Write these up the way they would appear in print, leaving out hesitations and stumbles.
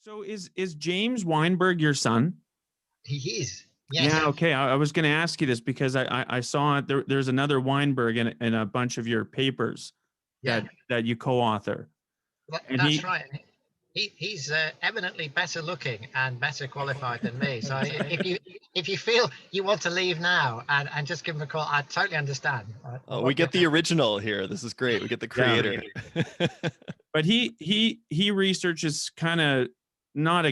So is James Weinberg your son? He is. Yes. Yeah. Okay. I was going to ask you this because I saw there's another Weinberg in a bunch of your papers Yeah. that you co-author. And That's right. He's eminently better looking and better qualified than me. So if you feel you want to leave now and just give him a call, I totally understand. Oh, we get the original here. This is great. We get the creator. Yeah. But he researches kind of not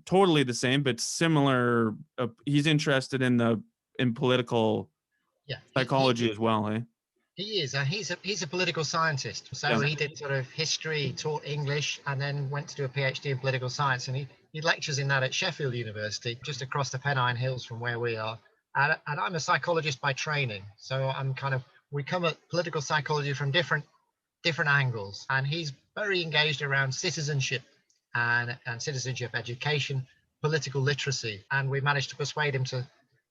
totally the same, but similar. He's interested in political psychology as well, eh? He is. He's a political scientist. So he did sort of history, taught English, and then went to do a PhD in political science. And he lectures in that at Sheffield University, just across the Pennine Hills from where we are. And I'm a psychologist by training. So we come at political psychology from different angles. And he's very engaged around citizenship and citizenship education, political literacy. And we managed to persuade him to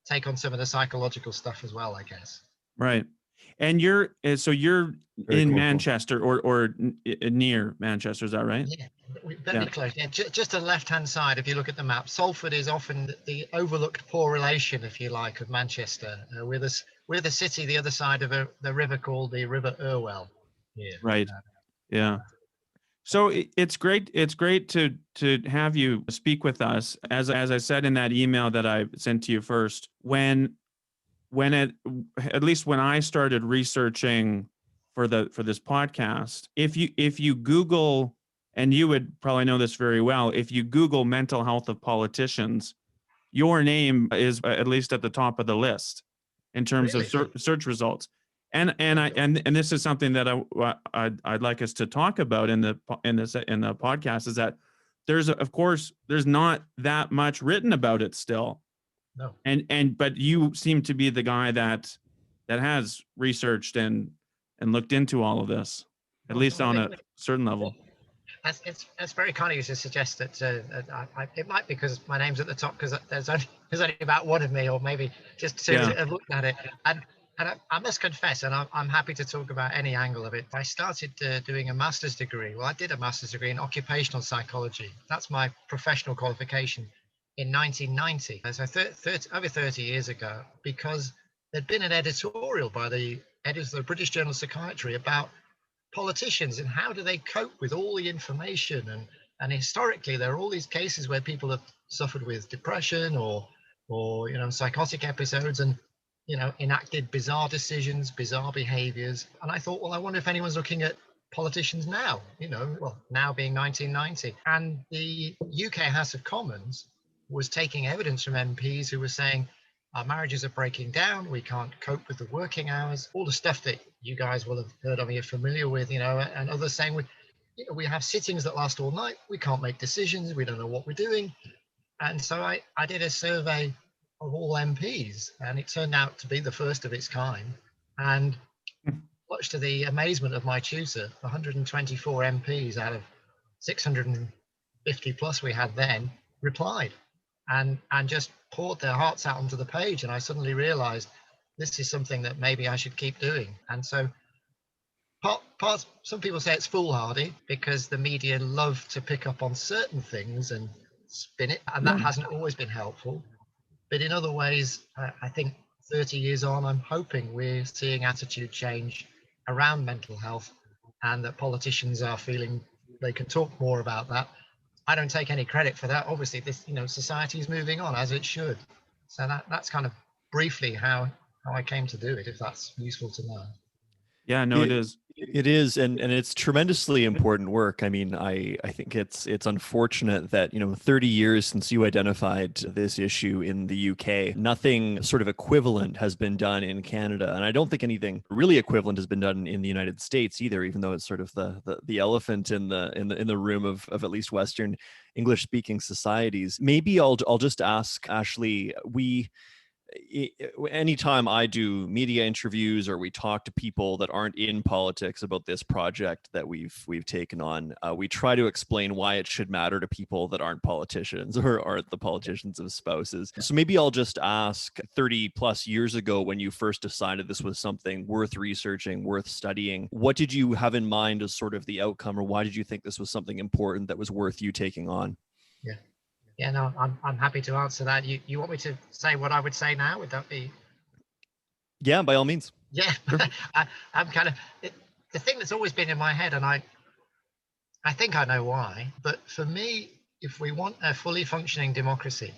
take on some of the psychological stuff as well, I guess. Right. And you're in Manchester or near Manchester, is that right? Yeah, very close. Yeah, just to the left-hand side, if you look at the map, Salford is often the overlooked poor relation, if you like, of Manchester. We're the city the other side of the river called the River Irwell. Yeah. Right. Yeah. So it's great. It's great to have you speak with us. As I said in that email that I sent to you first, at least when I started researching for this podcast, if you Google, and you would probably know this very well, if you Google mental health of politicians, your name is at least at the top of the list in terms of search results. And this is something that I'd like us to talk about in the podcast, is that there's not that much written about it still. No. But you seem to be the guy that has researched and looked into all of this, at least on a certain level. It's very kind of you to suggest that it might be because my name's at the top, because there's only about one of me, or maybe just two have looked at it. And I must confess, and I'm happy to talk about any angle of it. I started doing a master's degree. Well, I did a master's degree in occupational psychology. That's my professional qualification, in 1990, so over 30 years ago, because there'd been an editorial by the editors of the British Journal of Psychiatry about politicians and how do they cope with all the information. And historically, there are all these cases where people have suffered with depression or psychotic episodes and, enacted bizarre decisions, bizarre behaviors. And I thought, well, I wonder if anyone's looking at politicians now, now being 1990. And the UK House of Commons was taking evidence from MPs who were saying our marriages are breaking down, we can't cope with the working hours, all the stuff that you guys will have heard of, you're familiar with, and others saying we have sittings that last all night, we can't make decisions, we don't know what we're doing. And so I did a survey of all MPs, and it turned out to be the first of its kind. And much to the amazement of my tutor, 124 MPs out of 650 plus we had then replied and just poured their hearts out onto the page. And I suddenly realized this is something that maybe I should keep doing. And so some people say it's foolhardy because the media love to pick up on certain things and spin it, and that hasn't always been helpful. But in other ways, I think 30 years on, I'm hoping we're seeing attitude change around mental health, and that politicians are feeling they can talk more about that. I don't take any credit for that. Obviously, this society is moving on as it should. So that's kind of briefly how I came to do it, if that's useful to know. Yeah, no, it is. It is, and it's tremendously important work. I mean, I think it's unfortunate that 30 years since you identified this issue in the UK, nothing sort of equivalent has been done in Canada, and I don't think anything really equivalent has been done in the United States either. Even though it's sort of the elephant in the room of at least Western English speaking societies. Maybe I'll just ask Ashley. anytime I do media interviews or we talk to people that aren't in politics about this project that we've taken on, we try to explain why it should matter to people that aren't politicians or aren't the politicians of spouses. So maybe I'll just ask, 30 plus years ago, when you first decided this was something worth researching, worth studying, what did you have in mind as sort of the outcome, or why did you think this was something important that was worth you taking on? Yeah. Yeah, no, I'm happy to answer that. You want me to say what I would say now? Would that be? Yeah, by all means. Yeah, I'm kind of the thing that's always been in my head, and I think I know why. But for me, if we want a fully functioning democracy,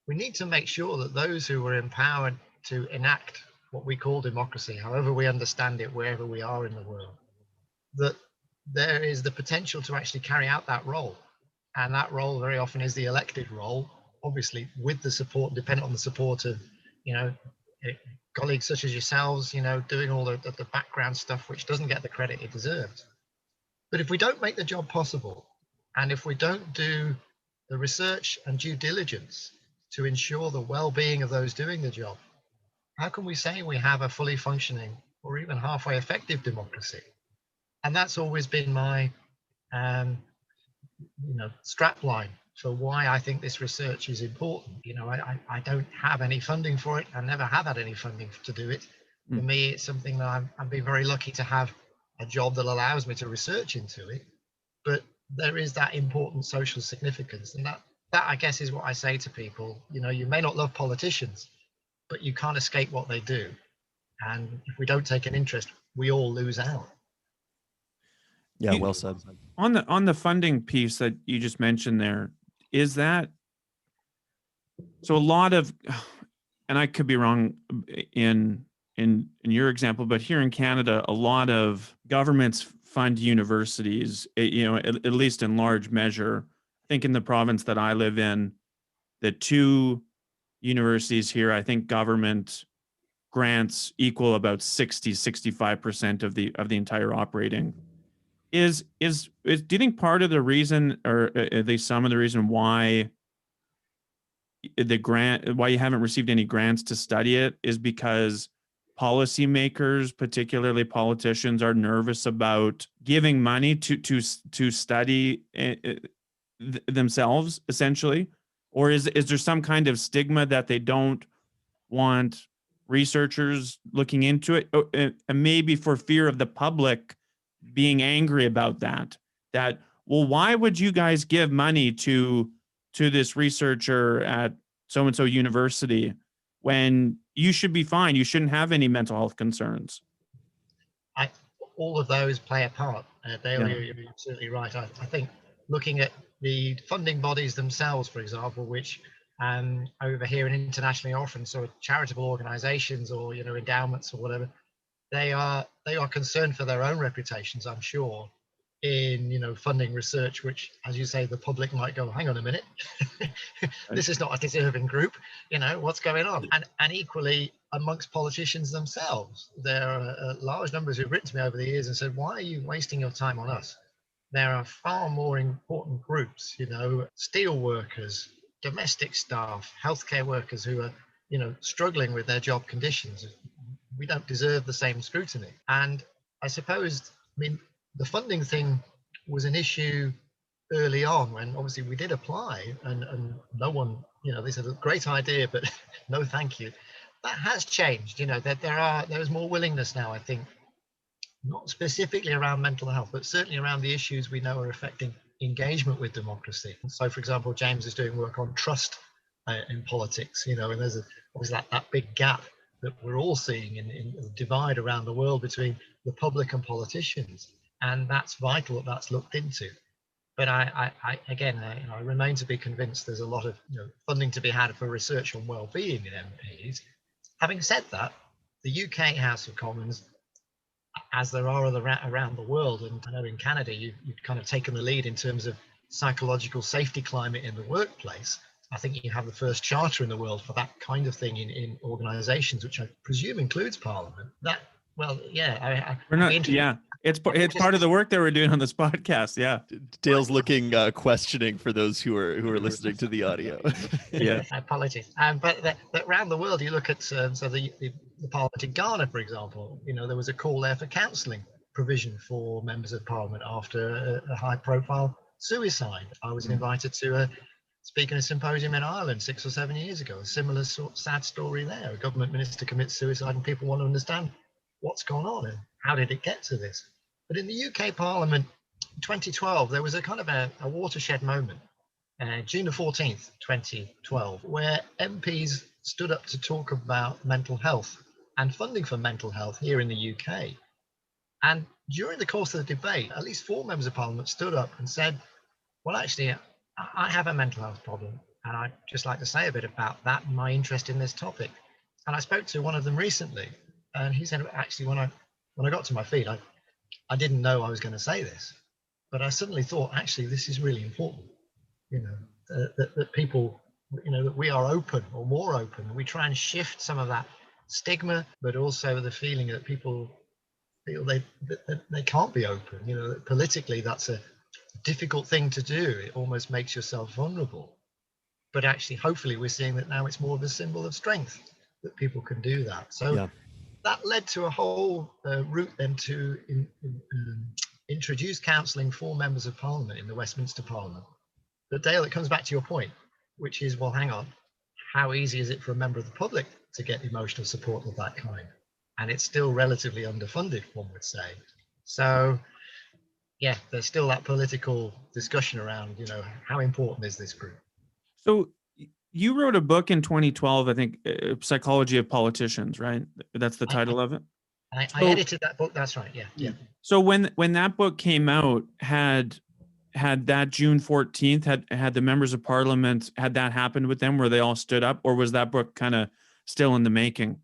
we need to make sure that those who are empowered to enact what we call democracy, however we understand it, wherever we are in the world, that there is the potential to actually carry out that role. And that role very often is the elected role, obviously with the support, dependent on the support of, colleagues such as yourselves, doing all the background stuff, which doesn't get the credit it deserves. But if we don't make the job possible, and if we don't do the research and due diligence to ensure the well-being of those doing the job, how can we say we have a fully functioning or even halfway effective democracy? And that's always been my strapline for why I think this research is important. I don't have any funding for it. I never have had any funding to do it. For me, it's something that I've been very lucky to have a job that allows me to research into it. But there is that important social significance, and that I guess is what I say to people. You may not love politicians, but you can't escape what they do. And if we don't take an interest, we all lose out. Yeah, well said. On the funding piece that you just mentioned there, is that so? A lot of, and I could be wrong in your example, but here in Canada, a lot of governments fund universities. At least in large measure. I think in the province that I live in, the two universities here, I think government grants equal about 65% of the entire operating. Do you think part of the reason, or at least some of the reason why why you haven't received any grants to study it is because policymakers, particularly politicians, are nervous about giving money to study themselves, essentially? Or is there some kind of stigma that they don't want researchers looking into it, and maybe for fear of the public being angry about that, well, why would you guys give money to this researcher at so-and-so university when you should be fine? You shouldn't have any mental health concerns. All of those play a part. Dale, you're absolutely right. I think looking at the funding bodies themselves, for example, which over here and internationally often sort of charitable organizations or endowments or whatever, they are concerned for their own reputations, I'm sure, in funding research, which, as you say, the public might go, hang on a minute, this is not a deserving group, what's going on? And equally amongst politicians themselves, there are large numbers who've written to me over the years and said, why are you wasting your time on us? There are far more important groups, steel workers, domestic staff, healthcare workers who are struggling with their job conditions. We don't deserve the same scrutiny. And I suppose, the funding thing was an issue early on when obviously we did apply and no one, they said, a great idea, but no thank you. That has changed, that there is more willingness now, I think, not specifically around mental health, but certainly around the issues we know are affecting engagement with democracy. So, for example, James is doing work on trust in politics, and there's obviously that big gap that we're all seeing in the divide around the world between the public and politicians. And that's vital that that's looked into. But I remain to be convinced there's a lot of funding to be had for research on well-being in MPs. Having said that, the UK House of Commons, as there are around the world, and I know in Canada you've kind of taken the lead in terms of psychological safety climate in the workplace. I think you have the first charter in the world for that kind of thing in organizations, which I presume includes Parliament. That Well, yeah, We're not. Yeah, it's part of the work that we're doing on this podcast. Yeah, Dale's looking questioning for those who are listening to the audio. Yeah. Apologies. But around the world, you look at so the Parliament in Ghana, for example. There was a call there for counselling provision for members of Parliament after a high-profile suicide. I was invited to speak in a symposium in Ireland 6 or 7 years ago. A similar sad story there. A government minister commits suicide, and people want to understand what's gone on and how did it get to this. But in the UK Parliament, 2012, there was a kind of a watershed moment. June the 14th, 2012, where MPs stood up to talk about mental health and funding for mental health here in the UK. And during the course of the debate, at least 4 members of Parliament stood up and said, well, actually, I have a mental health problem, and I'd just like to say a bit about that, my interest in this topic. And I spoke to one of them recently, and he said, actually, when I got to my feet, I didn't know I was going to say this, but I suddenly thought, actually, this is really important. That people, that we are open or more open, and we try and shift some of that stigma, but also the feeling that people feel that they can't be open. That politically that's a difficult thing to do. It almost makes yourself vulnerable. But actually, hopefully, we're seeing that now it's more of a symbol of strength that people can do that. So that led to a whole route then to introduce counselling for members of Parliament in the Westminster Parliament. But Dale, it comes back to your point, which is, well, hang on, how easy is it for a member of the public to get emotional support of that kind? And it's still relatively underfunded, one would say. So, yeah, there's still that political discussion around, how important is this group? So you wrote a book in 2012, I think, Psychology of Politicians, right? That's the title of it? I edited that book. That's right. Yeah. So when that book came out, had that June 14th, had the members of Parliament, had that happened with them where they all stood up, or was that book kind of still in the making?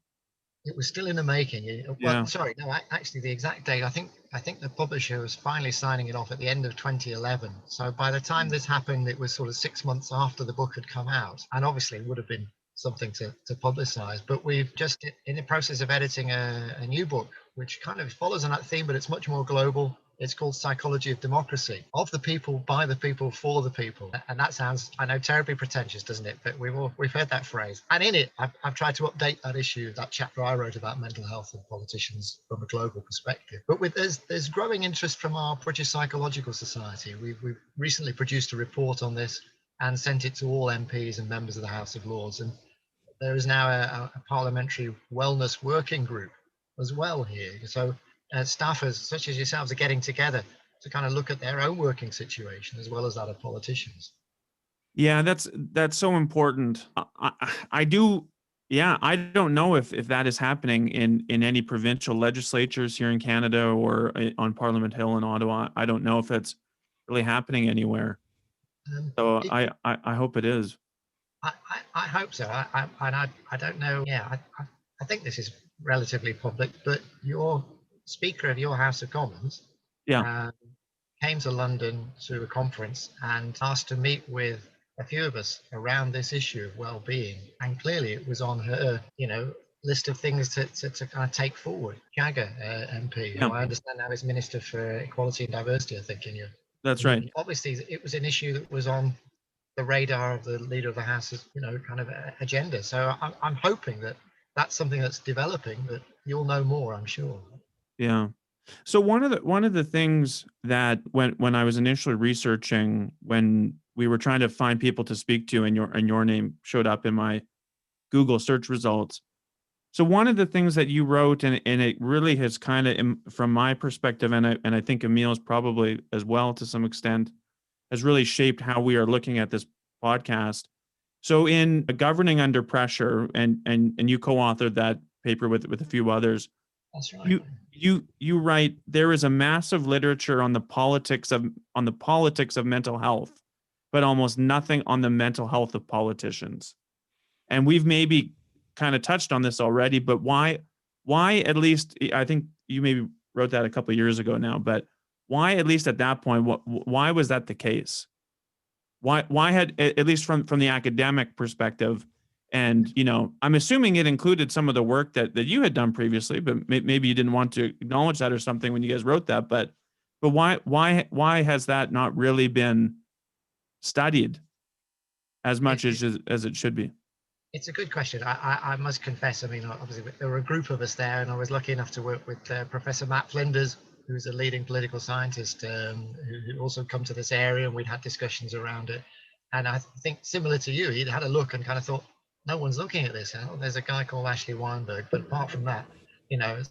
It was still in the making. Well, sorry, no, actually the exact date, I think the publisher was finally signing it off at the end of 2011. So by the time this happened, it was sort of 6 months after the book had come out, and obviously it would have been something to publicize. But we've just in the process of editing a new book, which kind of follows on that theme, but it's much more global. It's called Psychology of Democracy, of the people, by the people, for the people. And that sounds, I know, terribly pretentious, doesn't it? But we've heard that phrase. And in it, I've tried to update that issue, that chapter I wrote about mental health and politicians from a global perspective. But there's growing interest from our British Psychological Society. We've recently produced a report on this and sent it to all MPs and members of the House of Lords. And there is now a parliamentary wellness working group as well here. So staffers such as yourselves are getting together to kind of look at their own working situation as well as that of politicians. Yeah, that's so important. I do. Yeah, I don't know if that is happening in any provincial legislatures here in Canada or on Parliament Hill in Ottawa. I don't know if it's really happening anywhere. So I hope it is. I hope so. I don't know. Yeah, I think this is relatively public, but your Speaker of your House of Commons came to London to a conference and asked to meet with a few of us around this issue of well-being, and clearly it was on her list of things to kind of take forward. Jagger MP, who I understand now is Minister for Equality and Diversity, I think, in your that's right. Obviously it was an issue that was on the radar of the leader of the House's kind of agenda. So I'm hoping that that's something that's developing, that you'll know more, I'm sure. Yeah. So one of the things that when I was initially researching, when we were trying to find people to speak to, and your name showed up in my Google search results. So one of the things that you wrote, and it really has kind of, from my perspective, and I think Emile's probably as well to some extent, has really shaped how we are looking at this podcast. So in Governing Under Pressure, and you co-authored that paper with a few others. That's right. You write, there is a massive literature on the politics of mental health, but almost nothing on the mental health of politicians. And we've maybe kind of touched on this already, but why at least, I think you maybe wrote that a couple of years ago now, but why at least at that point, why was that the case? Why had, at least from the academic perspective, And, I'm assuming it included some of the work that you had done previously, but maybe you didn't want to acknowledge that or something when you guys wrote that. But why has that not really been studied as much as it should be? It's a good question. I must confess, I mean, obviously there were a group of us there, and I was lucky enough to work with Professor Matt Flinders, who's a leading political scientist who also come to this area, and we'd had discussions around it. And I think similar to you, he'd had a look and kind of thought, no one's looking at this. There's a guy called Ashley Weinberg, but apart from that,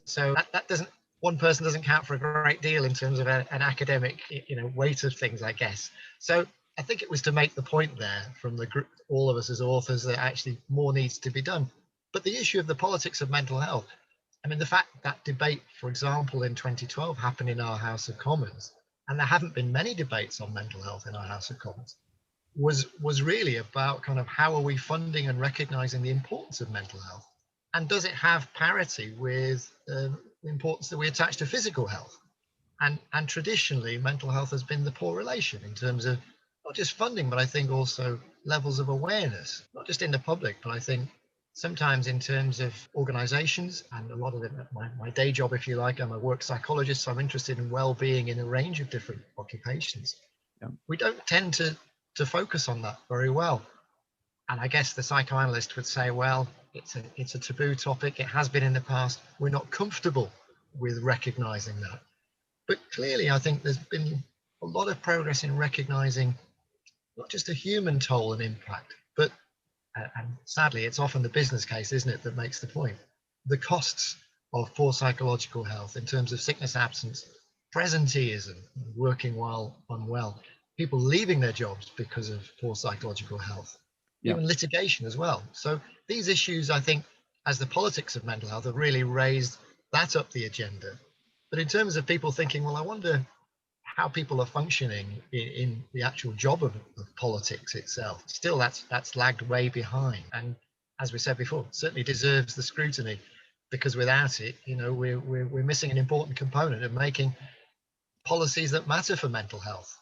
so that doesn't, one person doesn't count for a great deal in terms of an academic, weight of things, I guess. So I think it was to make the point there from the group, all of us as authors, that actually more needs to be done. But the issue of the politics of mental health, I mean, the fact that debate, for example, in 2012 happened in our House of Commons, and there haven't been many debates on mental health in our House of Commons, was really about kind of how are we funding and recognizing the importance of mental health, and does it have parity with the importance that we attach to physical health? And traditionally, mental health has been the poor relation in terms of not just funding, but I think also levels of awareness, not just in the public, but I think sometimes in terms of organizations, and a lot of it, my day job, if you like, I'm a work psychologist, so I'm interested in well-being in a range of different occupations. Yeah. We don't tend to focus on that very well. And I guess the psychoanalyst would say, well, it's a taboo topic. It has been in the past. We're not comfortable with recognizing that. But clearly, I think there's been a lot of progress in recognizing not just a human toll and impact, but, and sadly, it's often the business case, isn't it, that makes the point, the costs of poor psychological health in terms of sickness, absence, presenteeism, working while unwell, people leaving their jobs because of poor psychological health, even litigation as well. So these issues, I think, as the politics of mental health have really raised that up the agenda. But in terms of people thinking, well, I wonder how people are functioning in the actual job of politics itself, still that's lagged way behind. And as we said before, certainly deserves the scrutiny, because without it, we're missing an important component of making policies that matter for mental health.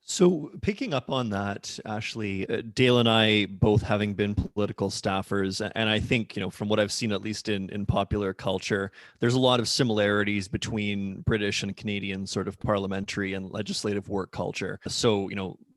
So picking up on that, Ashley, Dale and I both having been political staffers, and I think, from what I've seen, at least in popular culture, there's a lot of similarities between British and Canadian sort of parliamentary and legislative work culture. So,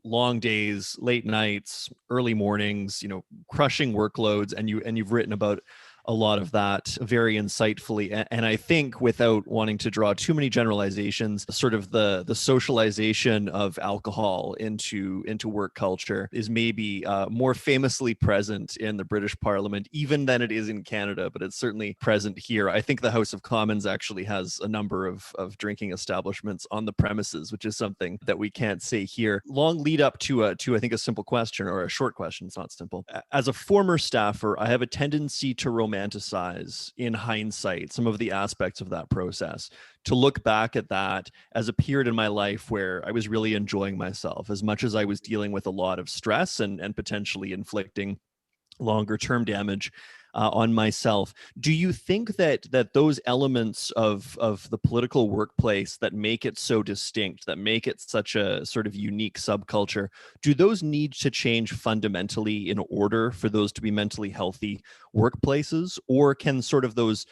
long days, late nights, early mornings, crushing workloads, and you've written about a lot of that very insightfully. And I think, without wanting to draw too many generalizations, sort of the socialization of alcohol into work culture is maybe more famously present in the British Parliament even than it is in Canada, but it's certainly present here. I think the House of Commons actually has a number of drinking establishments on the premises, which is something that we can't say here. Long lead up to I think a simple question, or a short question. It's not simple. As a former staffer, I have a tendency to romanticize, in hindsight, some of the aspects of that process, to look back at that as a period in my life where I was really enjoying myself, as much as I was dealing with a lot of stress and potentially inflicting longer term damage on myself. Do you think that those elements of the political workplace that make it so distinct, that make it such a sort of unique subculture, do those need to change fundamentally in order for those to be mentally healthy workplaces? Or can sort of those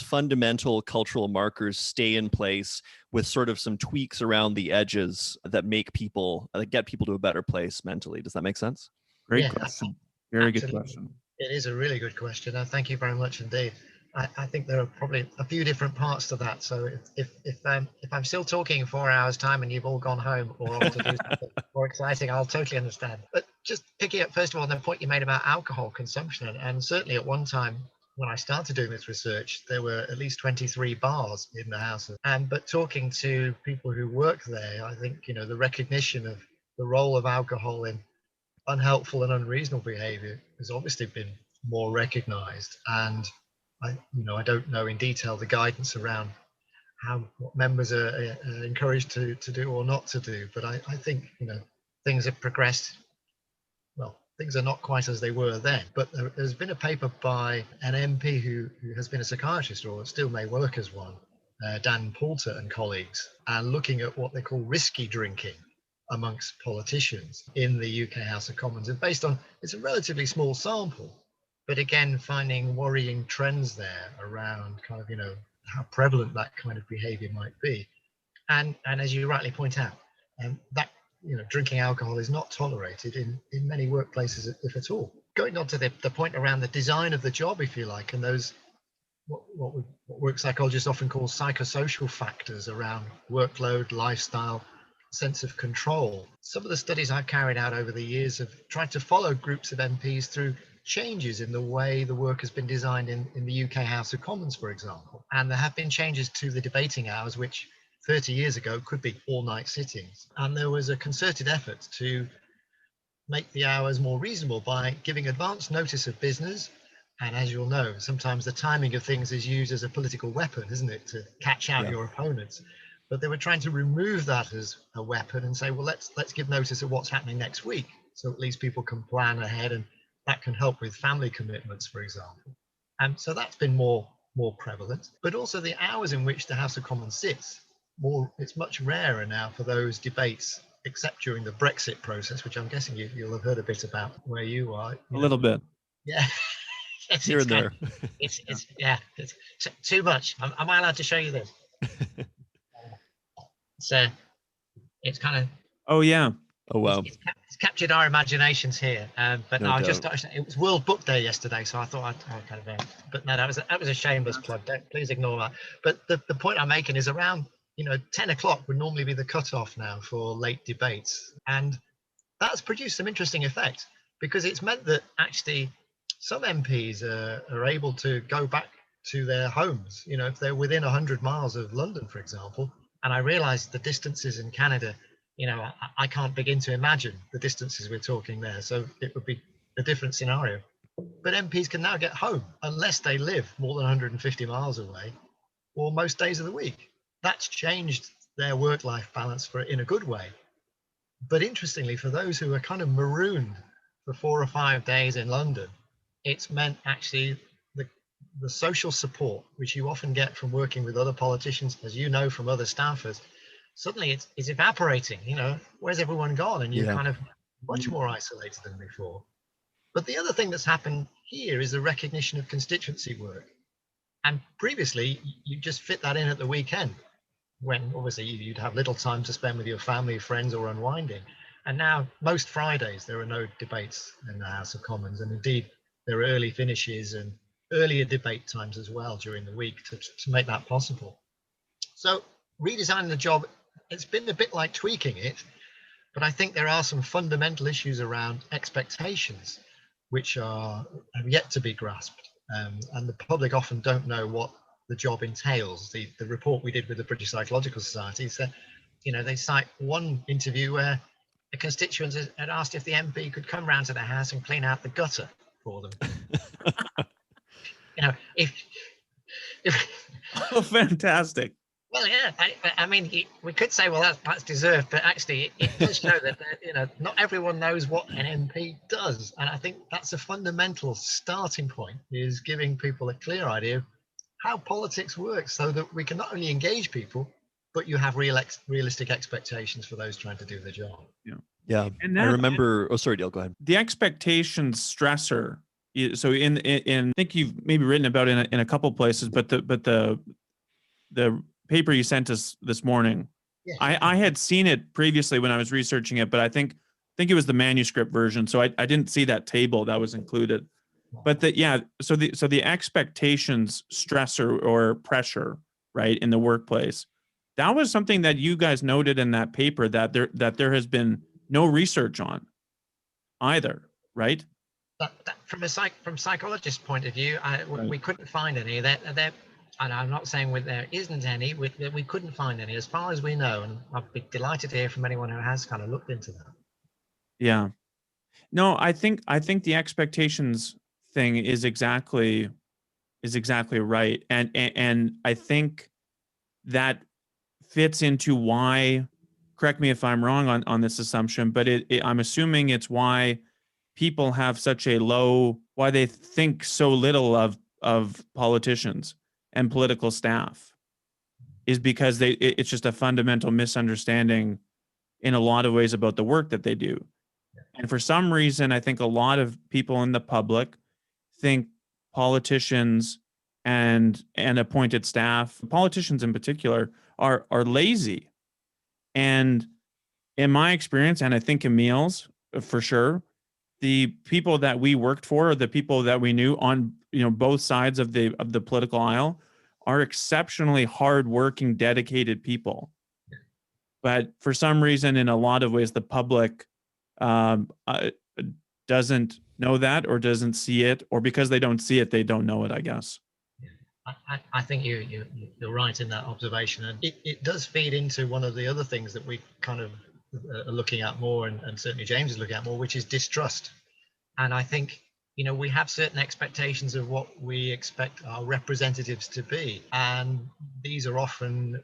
fundamental cultural markers stay in place with sort of some tweaks around the edges that make people, that get people to a better place mentally? Does that make sense? Great question. Very good question. It is a really good question. Thank you very much indeed. I think there are probably a few different parts to that. So if I'm still talking in 4 hours time and you've all gone home or off to do something more exciting, I'll totally understand. But just picking up first of all on the point you made about alcohol consumption, and certainly at one time when I started doing this research, there were at least 23 bars in the house. But talking to people who work there, I think the recognition of the role of alcohol in unhelpful and unreasonable behavior has obviously been more recognized. And I don't know in detail the guidance around what members are encouraged to do or not to do, but I think things have progressed. Well, things are not quite as they were then, but there's been a paper by an MP who has been a psychiatrist, or still may work as one, Dan Poulter and colleagues, and looking at what they call risky drinking. amongst politicians in the UK House of Commons. And based on, it's a relatively small sample, but again, finding worrying trends there around kind of, how prevalent that kind of behavior might be. And as you rightly point out, that, drinking alcohol is not tolerated in many workplaces, if at all. Going on to the point around the design of the job, if you like, and those what work psychologists often call psychosocial factors around workload, lifestyle, sense of control. Some of the studies I've carried out over the years have tried to follow groups of MPs through changes in the way the work has been designed in the UK House of Commons, for example. And there have been changes to the debating hours, which 30 years ago could be all-night sittings. And there was a concerted effort to make the hours more reasonable by giving advance notice of business. And as you'll know, sometimes the timing of things is used as a political weapon, isn't it, to catch out your opponents. But they were trying to remove that as a weapon and say, well, let's give notice of what's happening next week, so at least people can plan ahead, and that can help with family commitments, for example. And so that's been more prevalent. But also the hours in which the House of Commons sits, it's much rarer now for those debates, except during the Brexit process, which I'm guessing you'll have heard a bit about where you are. A little bit. Yeah. Here and there. It's too much. Am I allowed to show you this? So it's kind of. Oh yeah. Oh wow. It's captured our imaginations here. But No no, doubt. it was World Book Day yesterday, so I thought I'd kind of. But no, that was a shameless plug. Please ignore that. But the point I'm making is around 10 o'clock would normally be the cutoff now for late debates, and that's produced some interesting effect, because it's meant that actually some MPs are able to go back to their homes, if they're within 100 miles of London, for example. And I realized the distances in Canada, I can't begin to imagine the distances we're talking there. So it would be a different scenario. But MPs can now get home unless they live more than 150 miles away, or most days of the week. That's changed their work-life balance in a good way. But interestingly, for those who are kind of marooned for 4 or 5 days in London, it's meant actually the social support, which you often get from working with other politicians, as you know from other staffers, suddenly it's evaporating. Where's everyone gone? And you're kind of much more isolated than before. But the other thing that's happened here is the recognition of constituency work. And previously, you just fit that in at the weekend, when obviously you'd have little time to spend with your family, friends, or unwinding. And now most Fridays, there are no debates in the House of Commons. And indeed, there are early finishes and earlier debate times as well during the week to make that possible. So redesigning the job, it's been a bit like tweaking it, but I think there are some fundamental issues around expectations which have yet to be grasped. And the public often don't know what the job entails. The report we did with the British Psychological Society said, they cite one interview where a constituent had asked if the MP could come round to the house and clean out the gutter for them. If Oh, fantastic. Well, yeah, I mean, we could say, well, that's deserved, but actually it does show that, not everyone knows what an MP does. And I think that's a fundamental starting point, is giving people a clear idea of how politics works, so that we can not only engage people, but you have realistic expectations for those trying to do the job. Yeah. And I remember, oh, sorry, Dale, go ahead. The expectations stressor. So in I think you've maybe written about it in a couple places, but the paper you sent us this morning, I had seen it previously when I was researching it, but I think it was the manuscript version, so I didn't see that table that was included. But so the expectations stressor or pressure, right, in the workplace, that was something that you guys noted in that paper that there has been no research on either, right? From psychologist point of view, we couldn't find any. And I'm not saying there isn't any. We couldn't find any, as far as we know. And I'd be delighted to hear from anyone who has kind of looked into that. Yeah. No, I think the expectations thing is exactly right, and I think that fits into why. Correct me if I'm wrong on this assumption, but I'm assuming it's why people have such a low, why they think so little of politicians and political staff, is because it's just a fundamental misunderstanding in a lot of ways about the work that they do. And for some reason, I think a lot of people in the public think politicians and appointed staff, politicians in particular, are lazy. And in my experience, and I think Emile's for sure, the people that we worked for, the people that we knew on both sides of the political aisle, are exceptionally hardworking, dedicated people. But for some reason, in a lot of ways, the public doesn't know that, or doesn't see it, or because they don't see it, they don't know it, I guess. I think you're right in that observation, and it does feed into one of the other things that we kind of are looking at more, and certainly James is looking at more, which is distrust. And I think we have certain expectations of what we expect our representatives to be, and these are often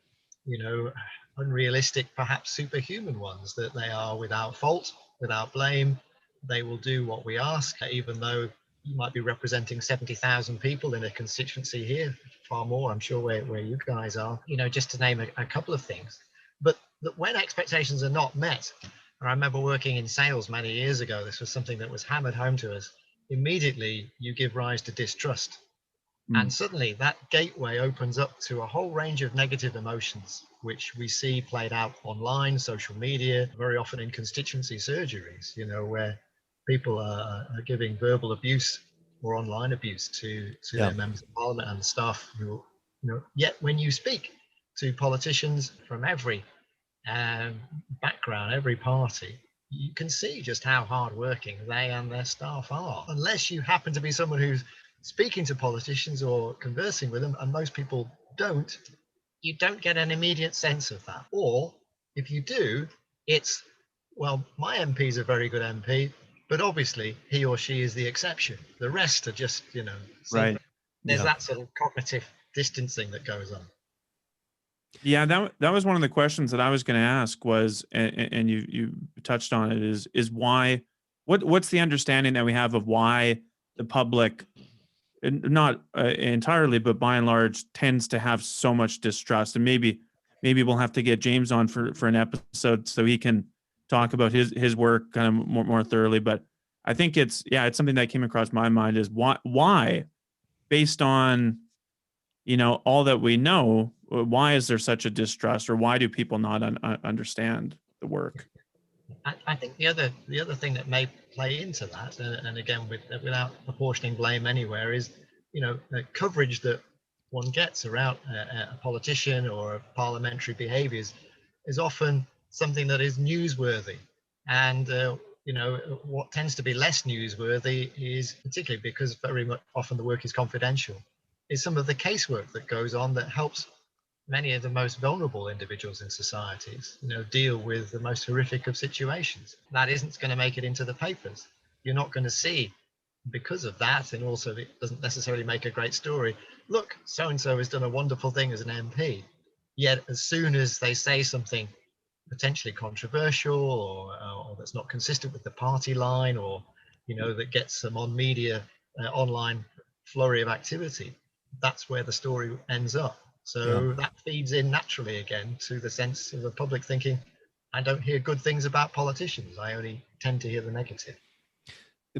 unrealistic, perhaps superhuman ones, that they are without fault, without blame. They will do what we ask, even though you might be representing 70,000 people in a constituency here, far more, I'm sure, where you guys are, just to name a couple of things. But when expectations are not met, I remember working in sales many years ago, this was something that was hammered home to us. Immediately, you give rise to distrust. And suddenly that gateway opens up to a whole range of negative emotions, which we see played out online, social media, very often in constituency surgeries, where people are giving verbal abuse or online abuse to their members of parliament and staff who, yet when you speak to politicians from every background, every party, you can see just how hardworking they and their staff are. Unless you happen to be someone who's speaking to politicians or conversing with them, and most people don't, you don't get an immediate sense of that. Or if you do, it's, well, my MP's a very good MP, but obviously he or she is the exception. The rest are just, Right. There's that sort of cognitive distancing that goes on. Yeah, that was one of the questions that I was going to ask was, and you touched on it, is why, what's the understanding that we have of why the public, not entirely, but by and large, tends to have so much distrust? And maybe we'll have to get James on for an episode so he can talk about his work kind of more thoroughly. But I think it's something that came across my mind is why based on all that we know, why is there such a distrust, or why do people not understand the work? I think the other thing that may play into that, and again without apportioning blame anywhere, is the coverage that one gets around a politician or parliamentary behaviours is often something that is newsworthy, and what tends to be less newsworthy is, particularly because very much often the work is confidential, is some of the casework that goes on that helps many of the most vulnerable individuals in societies, deal with the most horrific of situations. That isn't going to make it into the papers. You're not going to see, because of that, and also it doesn't necessarily make a great story, look, so-and-so has done a wonderful thing as an MP. Yet as soon as they say something potentially controversial or that's not consistent with the party line, or, that gets them on media, online flurry of activity, that's where the story ends up. So that feeds in naturally again to the sense of the public thinking, I don't hear good things about politicians, I only tend to hear the negative.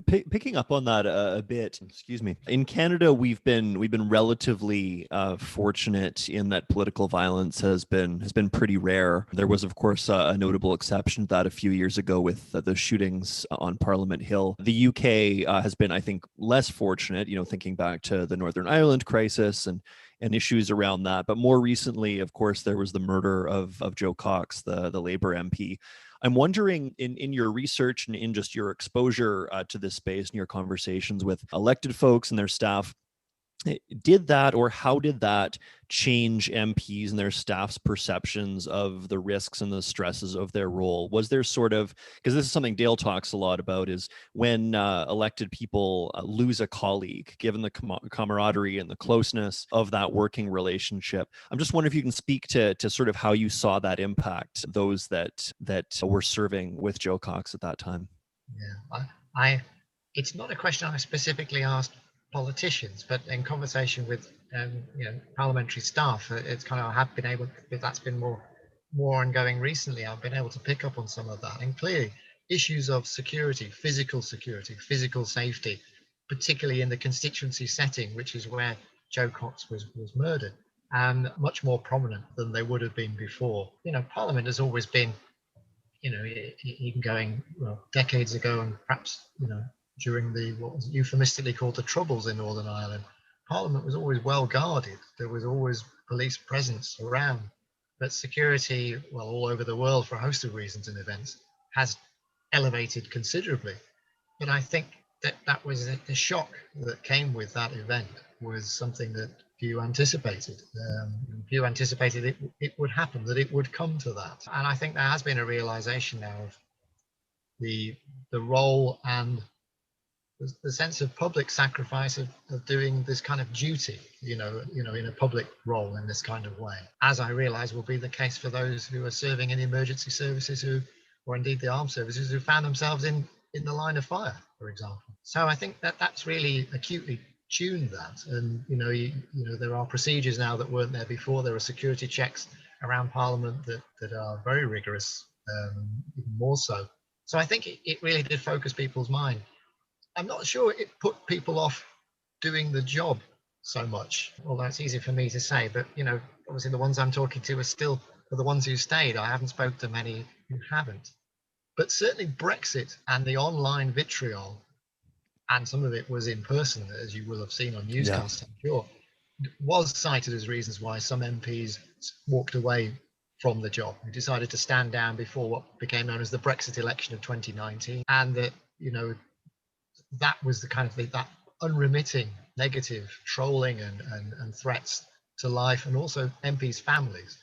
Picking up on that a bit, excuse me. In Canada, we've been relatively fortunate in that political violence has been pretty rare. There was, of course, a notable exception to that a few years ago with the shootings on Parliament Hill. The UK has been, I think, less fortunate. Thinking back to the Northern Ireland crisis and issues around that. But more recently, of course, there was the murder of Jo Cox, the Labour MP. I'm wondering, in your research and in just your exposure to this space and your conversations with elected folks and their staff, did that, or how did that change MPs and their staff's perceptions of the risks and the stresses of their role? Was there sort of, because this is something Dale talks a lot about, is when elected people lose a colleague, given the camaraderie and the closeness of that working relationship. I'm just wondering if you can speak to sort of how you saw that impact those that were serving with Jo Cox at that time. Yeah, it's not a question I specifically asked politicians, but in conversation with parliamentary staff, it's kind of, I have been able, that's been more more ongoing recently, I've been able to pick up on some of that. And clearly, issues of security, physical safety, particularly in the constituency setting, which is where Joe Cox was murdered, much more prominent than they would have been before. You know, Parliament has always been, you know, even going decades ago, and perhaps, you know, during the what was euphemistically called the Troubles in Northern Ireland, Parliament was always well guarded. There was always police presence around. But security, well, all over the world for a host of reasons and events, has elevated considerably. But I think that was the shock that came with that event was something that few anticipated. Few anticipated it would happen, that it would come to that. And I think there has been a realization now of the role and the sense of public sacrifice of doing this kind of duty, you know, in a public role in this kind of way, as I realize will be the case for those who are serving in emergency services or indeed the armed services who found themselves in the line of fire, for example. So I think that's really acutely tuned that. And, you know, there are procedures now that weren't there before. There are security checks around Parliament that are very rigorous, even more so. So I think it really did focus people's mind. I'm not sure it put people off doing the job so much, although it's easy for me to say, but, you know, obviously the ones I'm talking to are the ones who stayed. I haven't spoken to many who haven't. But certainly Brexit and the online vitriol, and some of it was in person, as you will have seen on newscasts, I'm sure, was cited as reasons why some MPs walked away from the job, who decided to stand down before what became known as the Brexit election of 2019. And that, you know, that was the kind of that unremitting negative trolling and threats to life, and also MPs' families,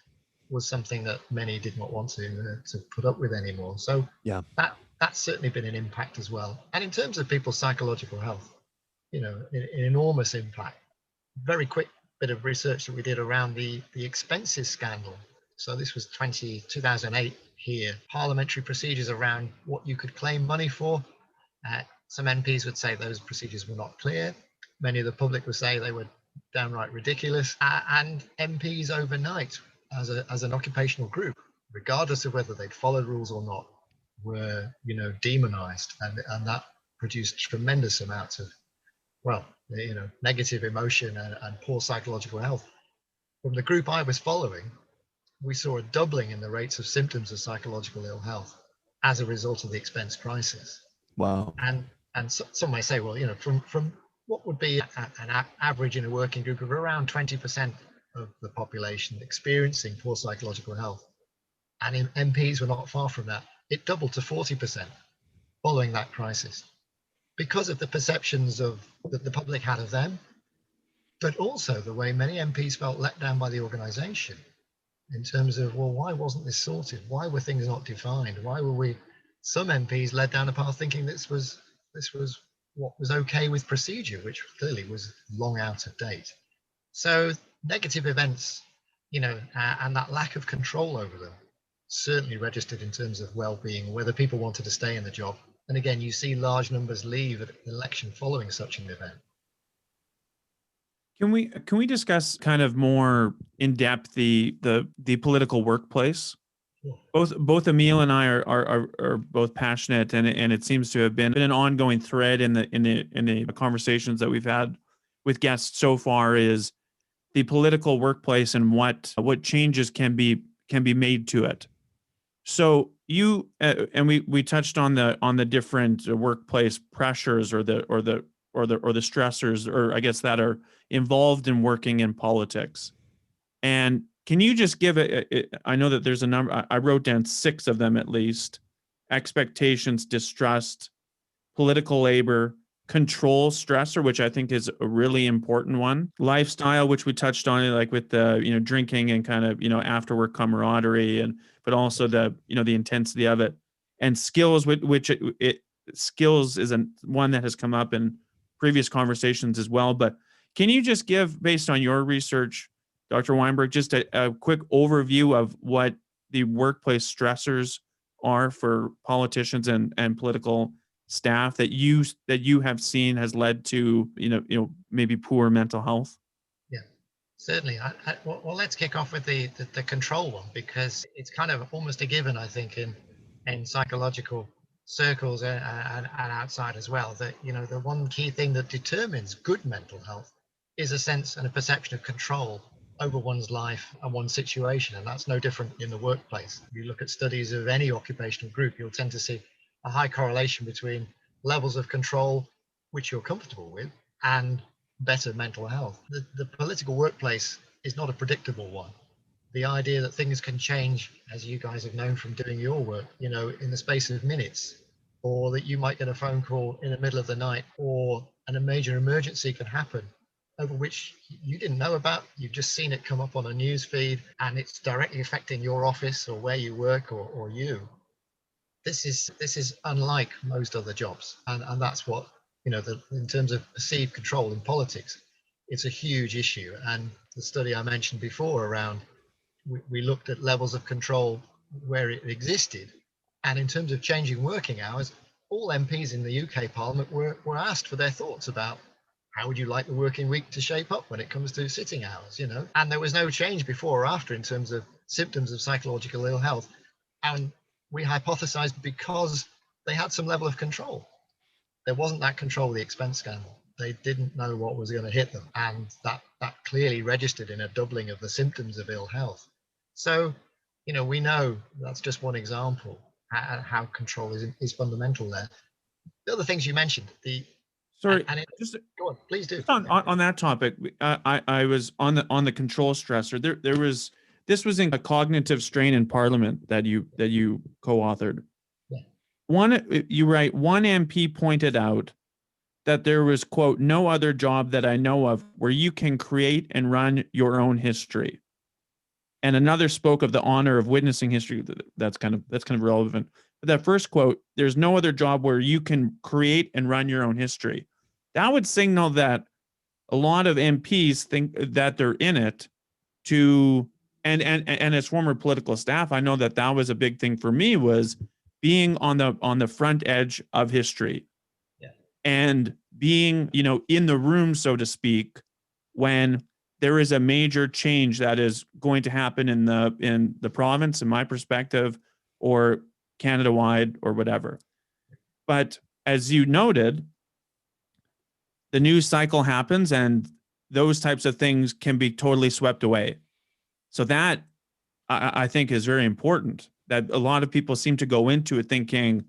was something that many did not want to put up with anymore. So that's certainly been an impact as well. And in terms of people's psychological health, you know, an enormous impact. Very quick bit of research that we did around the expenses scandal. So this was 2008 here. Parliamentary procedures around what you could claim money for. Some MPs would say those procedures were not clear. Many of the public would say they were downright ridiculous. And MPs overnight, as an occupational group, regardless of whether they'd followed rules or not, were, you know, demonized, and that produced tremendous amounts of, well, you know, negative emotion and poor psychological health. From the group I was following, we saw a doubling in the rates of symptoms of psychological ill health as a result of the expense crisis. Wow. And some may say, well, you know, from what would be an average in a working group of around 20% of the population experiencing poor psychological health, and MPs were not far from that, it doubled to 40% following that crisis, because of the perceptions that the public had of them, but also the way many MPs felt let down by the organisation in terms of, well, why wasn't this sorted? Why were things not defined? Why were some MPs led down a path thinking this was what was okay with procedure, which clearly was long out of date. So negative events, you know, and that lack of control over them certainly registered in terms of well-being, whether people wanted to stay in the job. And again, you see large numbers leave at the election following such an event. Can we discuss kind of more in depth the political workplace? Both Emile and I are both passionate, and it seems to have been an ongoing thread in the conversations that we've had with guests so far, is the political workplace and what changes can be made to it. So you and we touched on the different workplace pressures or the stressors, or I guess, that are involved in working in politics. And can you just give I know that there's a number, I wrote down 6 of them at least: expectations, distrust, political labor, control, stressor, which I think is a really important one, lifestyle, which we touched on, like with the, you know, drinking and kind of, you know, after work camaraderie, and but also the, you know, the intensity of it, and skills, which skills is one that has come up in previous conversations as well. But can you just give, based on your research, Dr. Weinberg, just a quick overview of what the workplace stressors are for politicians and political staff that you have seen has led to, you know, maybe poor mental health? Yeah. Certainly. Well, let's kick off with the control one, because it's kind of almost a given, I think, in psychological circles and outside as well, that, the one key thing that determines good mental health is a sense and a perception of control over one's life and one's situation. And that's no different in the workplace. If you look at studies of any occupational group, you'll tend to see a high correlation between levels of control, which you're comfortable with, and better mental health. The political workplace is not a predictable one. The idea that things can change, as you guys have known from doing your work, in the space of minutes, or that you might get a phone call in the middle of the night, or a major emergency can happen over which you didn't know about. You've just seen it come up on a news feed, and it's directly affecting your office or where you work or you. This is unlike most other jobs, and that's what, in terms of perceived control in politics, it's a huge issue. And the study I mentioned before around, we looked at levels of control where it existed, and in terms of changing working hours, all MPs in the UK Parliament were asked for their thoughts about how would you like the working week to shape up when it comes to sitting hours, and there was no change before or after in terms of symptoms of psychological ill health. And we hypothesized because they had some level of control. There wasn't that control of the expense scandal. They didn't know what was going to hit them, and that clearly registered in a doubling of the symptoms of ill health. So, we know that's just one example how control is fundamental there. The other things you mentioned, Sorry, go on, please do. Just on that topic, I was on the control stressor. This was in a cognitive strain in Parliament that you co-authored. Yeah. You write, one MP pointed out that there was, quote, no other job that I know of where you can create and run your own history. And another spoke of the honor of witnessing history. That's kind of relevant. But that first quote, there's no other job where you can create and run your own history. That would signal that a lot of MPs think that they're in it to, and as former political staff, I know that was a big thing for me, was being on the front edge of history. Yeah. And being, in the room, so to speak, when there is a major change that is going to happen in the province, in my perspective, or Canada-wide or whatever. But as you noted, the news cycle happens and those types of things can be totally swept away. So that I think is very important, that a lot of people seem to go into it thinking,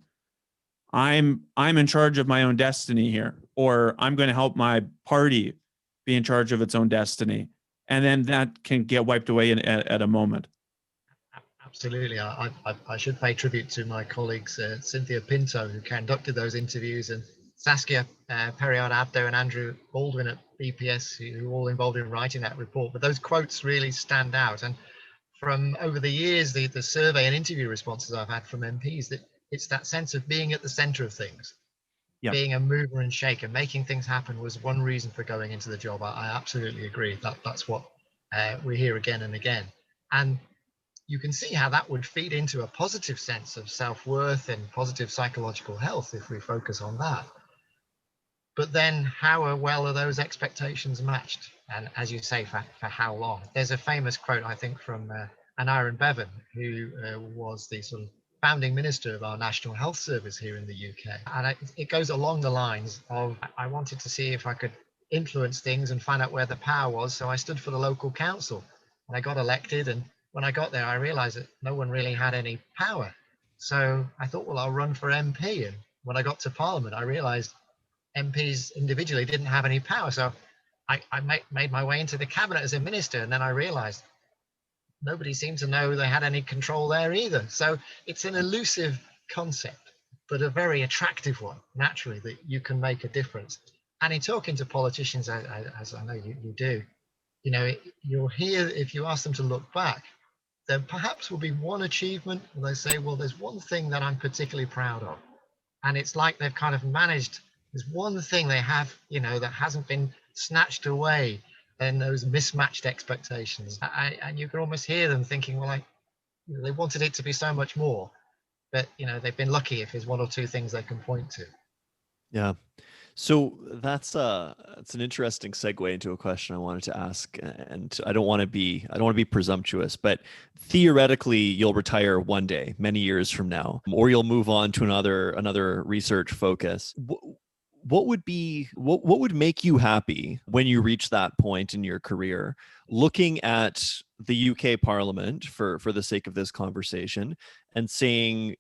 I'm in charge of my own destiny here, or I'm going to help my party be in charge of its own destiny. And then that can get wiped away at a moment. Absolutely. I should pay tribute to my colleagues, Cynthia Pinto, who conducted those interviews, and Saskia Perriard-Abdo and Andrew Baldwin at BPS, who were all involved in writing that report. But those quotes really stand out. And from over the years, the survey and interview responses I've had from MPs, that it's that sense of being at the center of things. Yep. Being a mover and shaker, making things happen was one reason for going into the job. I absolutely agree. That's what we hear again and again. And you can see how that would feed into a positive sense of self-worth and positive psychological health if we focus on that. But then how well are those expectations matched? And as you say, for how long? There's a famous quote, I think, from Aneurin Bevan, who was the sort of founding minister of our National Health Service here in the UK. And it goes along the lines of, I wanted to see if I could influence things and find out where the power was. So I stood for the local council and I got elected. And when I got there, I realized that no one really had any power. So I thought, well, I'll run for MP. And when I got to Parliament, I realized MPs individually didn't have any power. So I made my way into the cabinet as a minister. And then I realized nobody seemed to know they had any control there either. So it's an elusive concept, but a very attractive one, naturally, that you can make a difference. And in talking to politicians, as I know you do, you'll hear, if you ask them to look back, there perhaps will be one achievement where they say, well, there's one thing that I'm particularly proud of. And it's like they've kind of managed, there's one thing they have, that hasn't been snatched away and those mismatched expectations. And you can almost hear them thinking, well, they wanted it to be so much more, but they've been lucky if there's one or two things they can point to. Yeah. So that's an interesting segue into a question I wanted to ask, and I don't want to be presumptuous, but theoretically you'll retire one day, many years from now, or you'll move on to another research focus. What would make you happy when you reach that point in your career, looking at the UK Parliament for the sake of this conversation, and saying,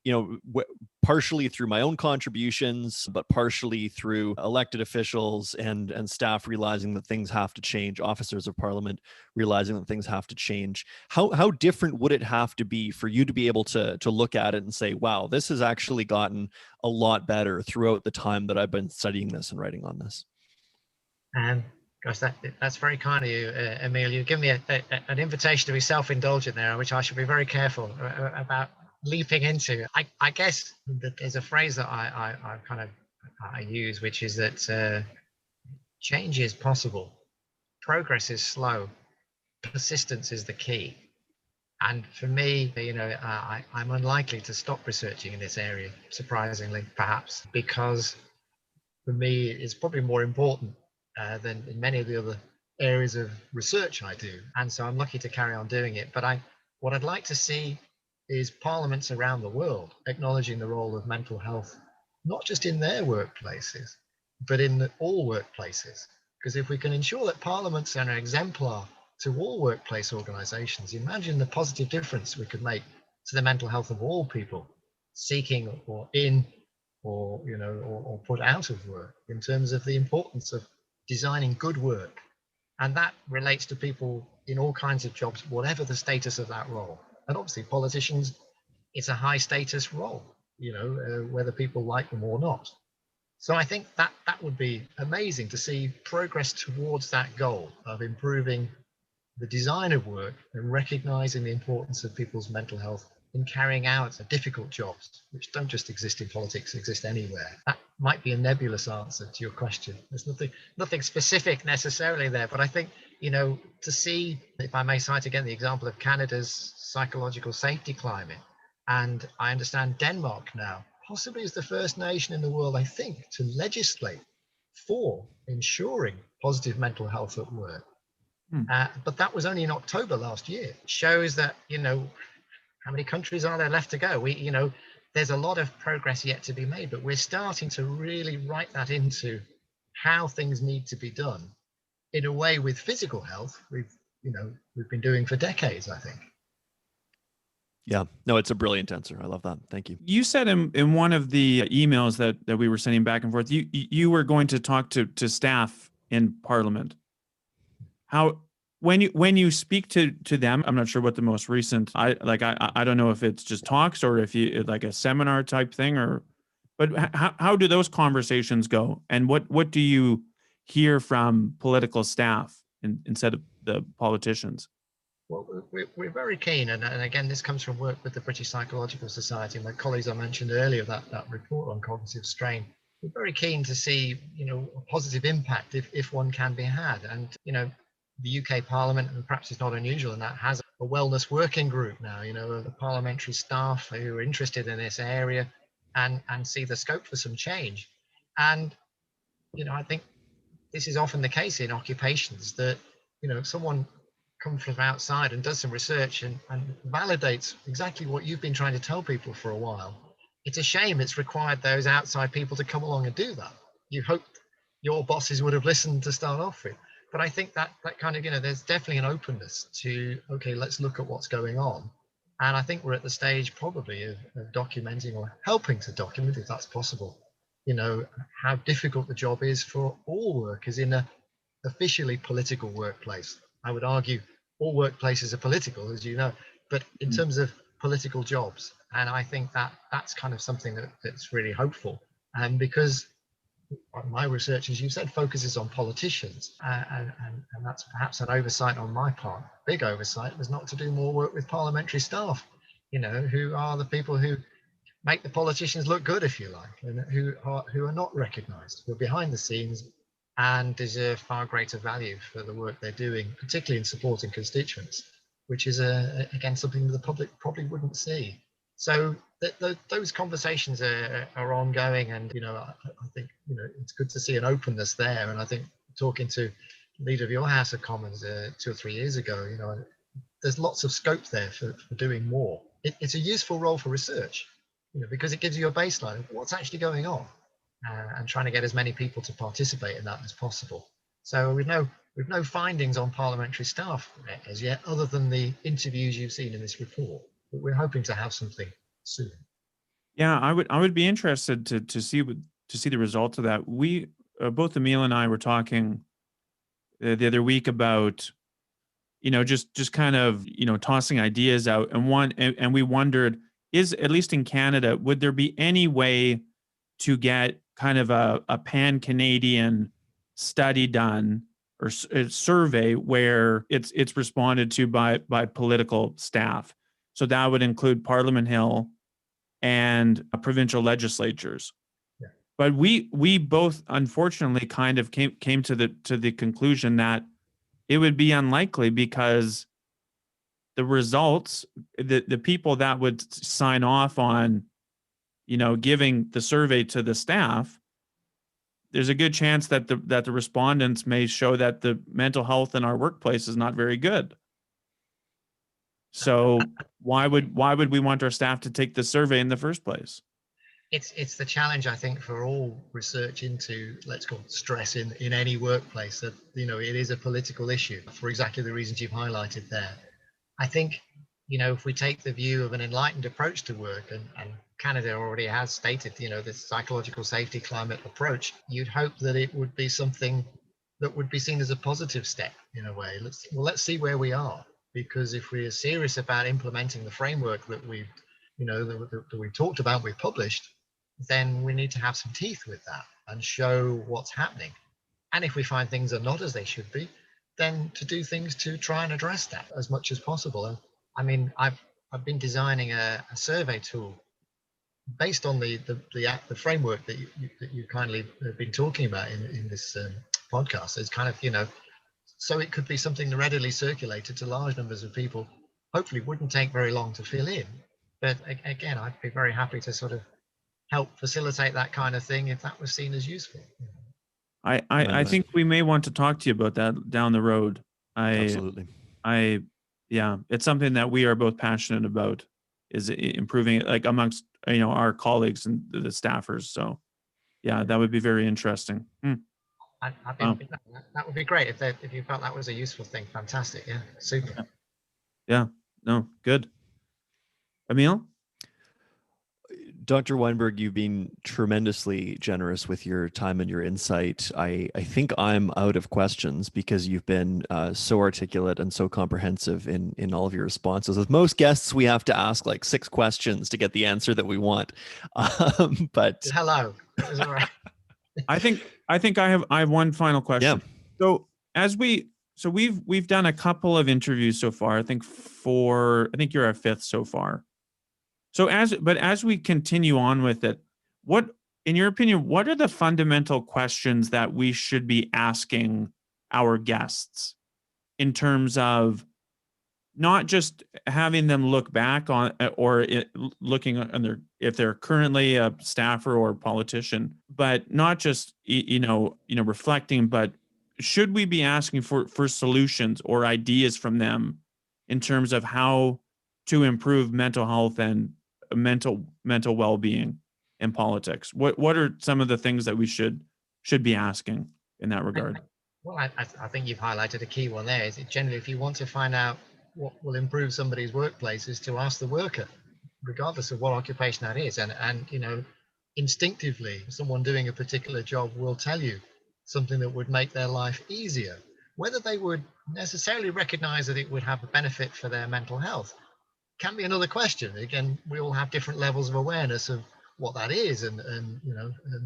partially through my own contributions, but partially through elected officials and staff realizing that things have to change, officers of Parliament realizing that things have to change. How different would it have to be for you to be able to look at it and say, wow, this has actually gotten a lot better throughout the time that I've been studying this and writing on this? And gosh, that's very kind of you, Emile. You give me an invitation to be self-indulgent there, which I should be very careful about leaping into. I guess that there's a phrase that I use, which is that change is possible, progress is slow, persistence is the key. And for me, I'm unlikely to stop researching in this area, surprisingly, perhaps, because for me, it's probably more important than in many of the other areas of research I do. And so I'm lucky to carry on doing it. But what I'd like to see is parliaments around the world acknowledging the role of mental health, not just in their workplaces, but in all workplaces. Because if we can ensure that parliaments are an exemplar to all workplace organizations, imagine the positive difference we could make to the mental health of all people seeking or in or put out of work, in terms of the importance of designing good work. And that relates to people in all kinds of jobs, whatever the status of that role. And obviously politicians, it's a high status role, whether people like them or not. So I think that would be amazing to see progress towards that goal of improving the design of work and recognizing the importance of people's mental health in carrying out difficult jobs, which don't just exist in politics, exist anywhere. That might be a nebulous answer to your question. There's nothing specific necessarily there, but I think, to see, if I may cite again the example of Canada's psychological safety climate, and I understand Denmark now possibly is the first nation in the world, I think, to legislate for ensuring positive mental health at work. But that was only in October last year. It shows that, how many countries are there left to go? There's a lot of progress yet to be made, but we're starting to really write that into how things need to be done in a way with physical health we've been doing for decades, I think. Yeah, no, it's a brilliant answer. I love that. Thank you. You said in one of the emails that we were sending back and forth, you were going to talk to staff in Parliament. How, when you speak to them, I'm not sure what the most recent, I don't know if it's just talks or if you like a seminar type thing, but how do those conversations go? And what do you hear from political staff instead of the politicians? Well, we're very keen, and again, this comes from work with the British Psychological Society. My colleagues I mentioned earlier, that report on cognitive strain. We're very keen to see, a positive impact if one can be had. And, the UK Parliament, and perhaps it's not unusual in that, has a wellness working group now, of parliamentary staff who are interested in this area and see the scope for some change. And, I think this is often the case in occupations that, if someone comes from outside and does some research and validates exactly what you've been trying to tell people for a while, it's a shame it's required those outside people to come along and do that. You hope your bosses would have listened to start off with. But I think that kind of, there's definitely an openness to, okay, let's look at what's going on. And I think we're at the stage probably of documenting or helping to document, if that's possible, how difficult the job is for all workers in a officially political workplace. I would argue all workplaces are political, as you know, but in terms of political jobs. And I think that's kind of something that's really hopeful. And because my research, as you said, focuses on politicians, and that's perhaps an oversight on my part. Big oversight was not to do more work with parliamentary staff, who are the people who make the politicians look good, if you like, and who are not recognised, who are behind the scenes and deserve far greater value for the work they're doing, particularly in supporting constituents, which is again something the public probably wouldn't see. So those conversations are ongoing, and I think it's good to see an openness there. And I think talking to the leader of your House of Commons 2 or 3 years ago, there's lots of scope there for doing more. It's a useful role for research, because it gives you a baseline of what's actually going on, and trying to get as many people to participate in that as possible. So we've no findings on parliamentary staff as yet, other than the interviews you've seen in this report. But we're hoping to have something soon. Yeah, I would be interested to see the results of that. We both Emile and I were talking the other week about just kind of tossing ideas out, and we wondered, is, at least in Canada, would there be any way to get kind of a pan-Canadian study done, or a survey where it's responded to by political staff? So that would include Parliament Hill and provincial legislatures. Yeah. But we both, unfortunately, kind of came to the conclusion that it would be unlikely, because the results, the people that would sign off on, giving the survey to the staff, there's a good chance that the respondents may show that the mental health in our workplace is not very good. So why would we want our staff to take the survey in the first place? It's the challenge, I think, for all research into, let's call it, stress in any workplace, that it is a political issue for exactly the reasons you've highlighted there. I think if we take the view of an enlightened approach to work, and Canada already has stated this psychological safety climate approach, you'd hope that it would be something that would be seen as a positive step in a way. Let's see where we are, because if we are serious about implementing the framework that we've that we talked about, we've published, then we need to have some teeth with that and show what's happening. And if we find things are not as they should be, then to do things to try and address that as much as possible. And I mean, I've been designing a survey tool based on the framework that you kindly have been talking about in this podcast. It's kind of, so it could be something readily circulated to large numbers of people. Hopefully wouldn't take very long to fill in. But again, I'd be very happy to sort of help facilitate that kind of thing if that was seen as useful. I think we may want to talk to you about that down the road. Absolutely. Yeah, it's something that we are both passionate about, is improving, like, amongst our colleagues and the staffers. So yeah, that would be very interesting. That would be great if you felt that was a useful thing. Fantastic. Yeah, super. Yeah, no, good. Emile? Dr. Weinberg, you've been tremendously generous with your time and your insight. I think I'm out of questions, because you've been so articulate and so comprehensive in all of your responses. With most guests, we have to ask like 6 questions to get the answer that we want. But hello, it was all right. I think I have one final question. Yeah. So we've done a couple of interviews so far. I think you're our 5th so far. So as we continue on with it, what, in your opinion, what are the fundamental questions that we should be asking our guests, in terms of not just having them look back on, or looking on if they're currently a staffer or a politician, but not just reflecting, but should we be asking for solutions or ideas from them in terms of how to improve mental health and mental well-being in politics? What are some of the things that we should be asking in that regard? Well, I think you've highlighted a key one there. Is it generally, if you want to find out what will improve somebody's workplace, is to ask the worker, regardless of what occupation that is. And instinctively, someone doing a particular job will tell you something that would make their life easier. Whether they would necessarily recognize that it would have a benefit for their mental health can be another question. Again, we all have different levels of awareness of what that is, and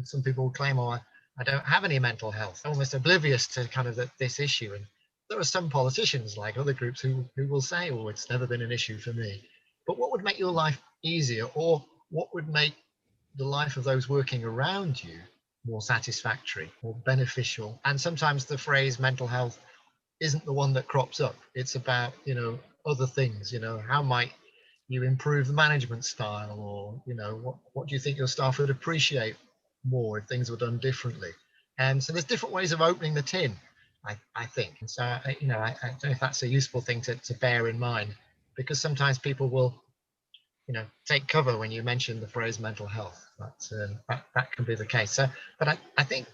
some people claim, "Oh, I don't have any mental health," almost oblivious to kind of this issue. And there are some politicians, like other groups, who will say, "Oh, it's never been an issue for me." But what would make your life easier, or what would make the life of those working around you more satisfactory, more beneficial? And sometimes the phrase mental health isn't the one that crops up. It's about other things. How might you improve the management style, or what do you think your staff would appreciate more if things were done differently. And so there's different ways of opening the tin, I think. And so, I don't know if that's a useful thing to bear in mind, because sometimes people will, take cover when you mention the phrase mental health. That can be the case. So, but I think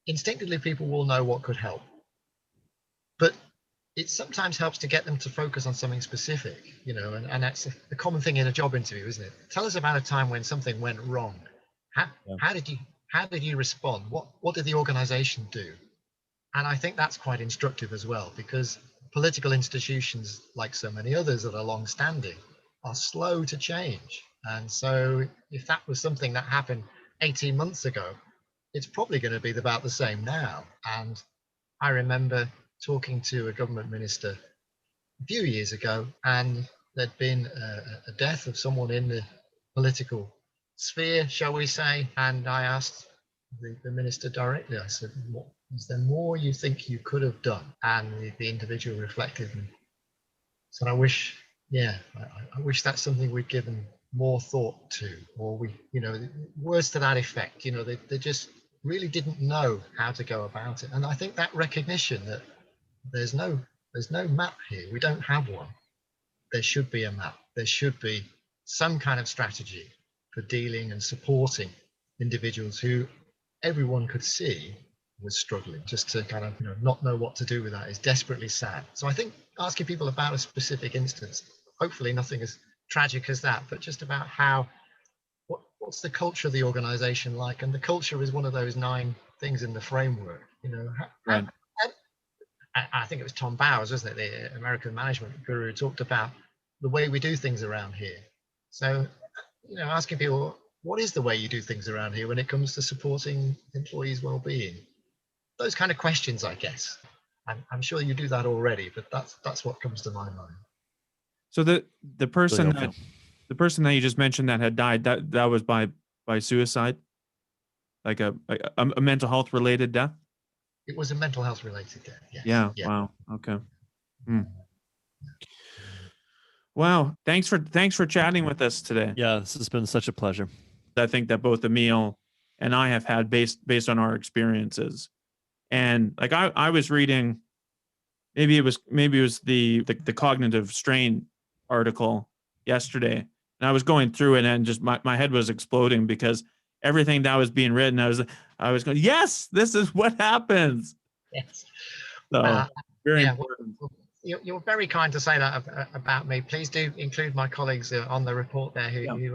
instinctively people will know what could help. But it sometimes helps to get them to focus on something specific, and that's a common thing in a job interview, isn't it? Tell us about a time when something went wrong. How did you respond? What did the organization do? And I think that's quite instructive as well, because political institutions, like so many others that are long-standing, are slow to change. And so if that was something that happened 18 months ago, it's probably going to be about the same now. And I remember talking to a government minister a few years ago, and there'd been a death of someone in the political sphere, shall we say, and I asked the minister directly, I said, what, is there more you think you could have done? And the individual reflected and said, I wish that's something we'd given more thought to, or words to that effect. They just really didn't know how to go about it. And I think that recognition that there's no map here, we don't have one. There should be a map. There should be some kind of strategy for dealing and supporting individuals who everyone could see was struggling. Just to kind of not know what to do with that is desperately sad. So I think asking people about a specific instance, hopefully nothing as tragic as that, but just about what's the culture of the organization like? And the culture is one of those 9 things in the framework. Right. I think it was Tom Bowers, wasn't it, the American management guru, who talked about the way we do things around here. So, asking people, what is the way you do things around here when it comes to supporting employees' well-being? Those kind of questions, I guess. I'm sure you do that already, but that's what comes to my mind. So the person Really that you just mentioned that had died, that was by suicide, like a mental health related death. It was a mental health related death. Yes. Yeah. Wow. Okay. Wow. Thanks for chatting with us today. Yeah, this has been such a pleasure. I think that both Emile and I have had based on our experiences. And like I was reading, maybe it was the cognitive strain article yesterday, and I was going through it and just my head was exploding because everything that was being written, I was going, yes, this is what happens. Yes. So very important. You're very kind to say that about me. Please do include my colleagues on the report there who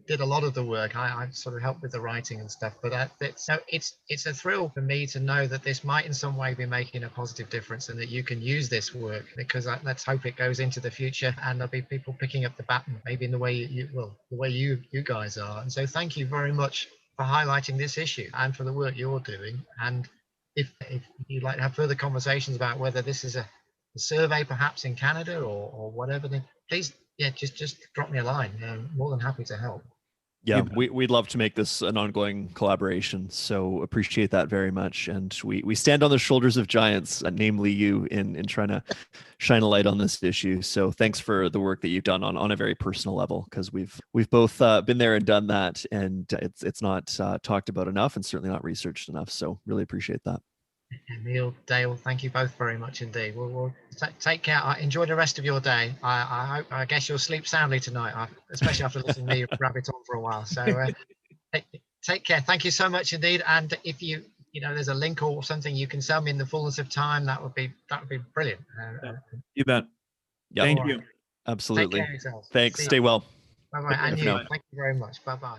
did a lot of the work. I sort of helped with the writing and stuff, but it's a thrill for me to know that this might in some way be making a positive difference, and that you can use this work, because let's hope it goes into the future and there'll be people picking up the baton, maybe in the way you guys are. And so thank you very much for highlighting this issue and for the work you're doing. And if you'd like to have further conversations about whether this is a survey perhaps in Canada or whatever, then please, just drop me a line. I'm more than happy to help. Yeah, we'd love to make this an ongoing collaboration. So appreciate that very much. And we stand on the shoulders of giants, namely you, in trying to shine a light on this issue. So thanks for the work that you've done on a very personal level, because we've both been there and done that, and it's not talked about enough and certainly not researched enough. So really appreciate that. Emile, Dale, thank you both very much indeed. We'll take care. Enjoy the rest of your day. I guess you'll sleep soundly tonight, especially after listening to me rabbit on for a while. So take care. Thank you so much indeed. And if there's a link or something you can send me in the fullness of time, that would be brilliant. You bet. Yeah. Thank you. Absolutely. Take care of yourselves. Thanks. Stay well. Bye bye. And you. Thank you very much. Bye bye.